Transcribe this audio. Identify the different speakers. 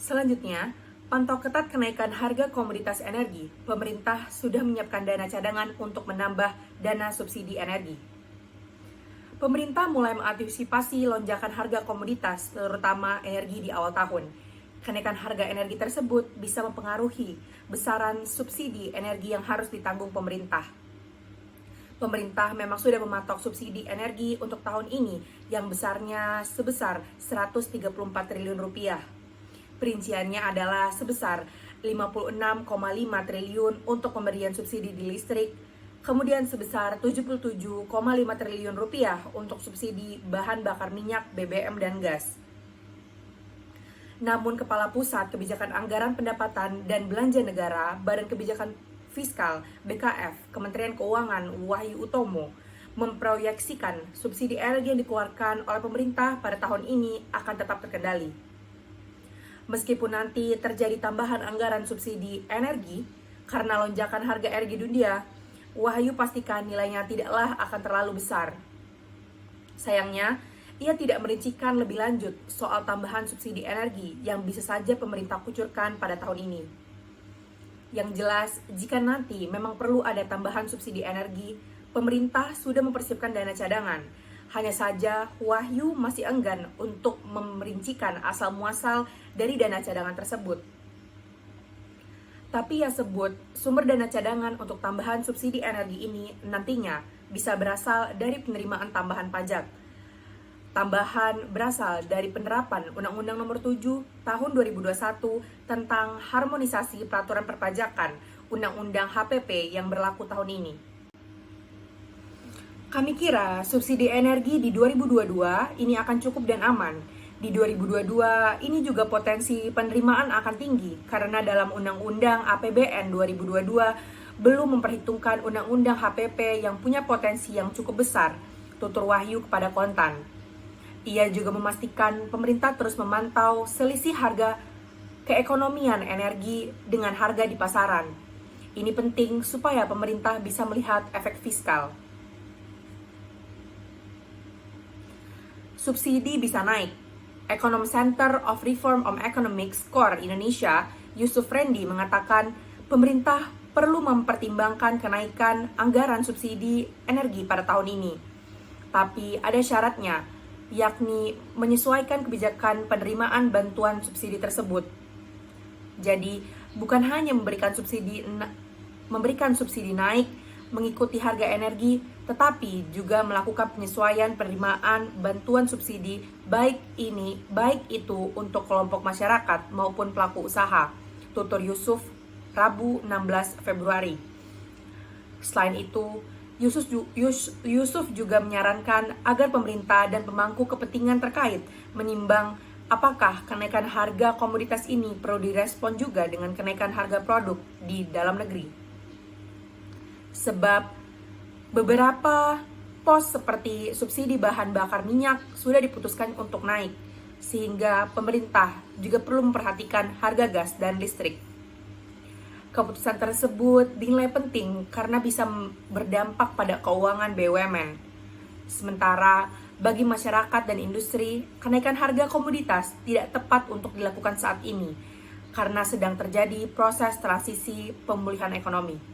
Speaker 1: Selanjutnya, pantau ketat kenaikan harga komoditas energi. Pemerintah sudah menyiapkan dana cadangan untuk menambah dana subsidi energi. Pemerintah mulai mengantisipasi lonjakan harga komoditas, terutama energi di awal tahun. Kenaikan harga energi tersebut bisa mempengaruhi besaran subsidi energi yang harus ditanggung pemerintah. Pemerintah memang sudah mematok subsidi energi untuk tahun ini yang besarnya sebesar 134 triliun rupiah. Perinciannya adalah sebesar 56,5 triliun untuk pemberian subsidi di listrik, kemudian sebesar 77,5 triliun rupiah untuk subsidi bahan bakar minyak, BBM, dan gas. Namun Kepala Pusat Kebijakan Anggaran Pendapatan dan Belanja Negara, Badan Kebijakan Fiskal, BKF, Kementerian Keuangan, Wahyu Utomo, memproyeksikan subsidi energi yang dikeluarkan oleh pemerintah pada tahun ini akan tetap terkendali. Meskipun nanti terjadi tambahan anggaran subsidi energi karena lonjakan harga energi dunia, Wahyu pastikan nilainya tidaklah akan terlalu besar. Sayangnya, ia tidak merincikan lebih lanjut soal tambahan subsidi energi yang bisa saja pemerintah kucurkan pada tahun ini. Yang jelas, jika nanti memang perlu ada tambahan subsidi energi, pemerintah sudah mempersiapkan dana cadangan. Hanya saja, Wahyu masih enggan untuk memerincikan asal-muasal dari dana cadangan tersebut. Tapi ia sebut, sumber dana cadangan untuk tambahan subsidi energi ini nantinya bisa berasal dari penerimaan tambahan pajak. Tambahan berasal dari penerapan Undang-Undang Nomor 7 Tahun 2021 tentang harmonisasi peraturan perpajakan Undang-Undang HPP yang berlaku tahun ini. Kami kira subsidi energi di 2022 ini akan cukup dan aman. Di 2022 ini juga potensi penerimaan akan tinggi karena dalam Undang-Undang APBN 2022 belum memperhitungkan Undang-Undang HPP yang punya potensi yang cukup besar, tutur Wahyu kepada Kontan. Ia juga memastikan pemerintah terus memantau selisih harga keekonomian energi dengan harga di pasaran. Ini penting supaya pemerintah bisa melihat efek fiskal. Subsidi bisa naik. Econom Center of Reform on Economics Core Indonesia, Yusuf Rendy mengatakan pemerintah perlu mempertimbangkan kenaikan anggaran subsidi energi pada tahun ini. Tapi ada syaratnya, yakni menyesuaikan kebijakan penerimaan bantuan subsidi tersebut. Jadi, bukan hanya memberikan subsidi naik mengikuti harga energi, tetapi juga melakukan penyesuaian penerimaan bantuan subsidi baik itu untuk kelompok masyarakat maupun pelaku usaha, tutur Yusuf Rabu 16 Februari. Selain itu, Yusuf juga menyarankan agar pemerintah dan pemangku kepentingan terkait menimbang apakah kenaikan harga komoditas ini perlu direspon juga dengan kenaikan harga produk di dalam negeri. Sebab beberapa pos seperti subsidi bahan bakar minyak sudah diputuskan untuk naik, sehingga pemerintah juga perlu memperhatikan harga gas dan listrik. Keputusan tersebut dinilai penting karena bisa berdampak pada keuangan BUMN. Sementara bagi masyarakat dan industri, kenaikan harga komoditas tidak tepat untuk dilakukan saat ini karena sedang terjadi proses transisi pemulihan ekonomi.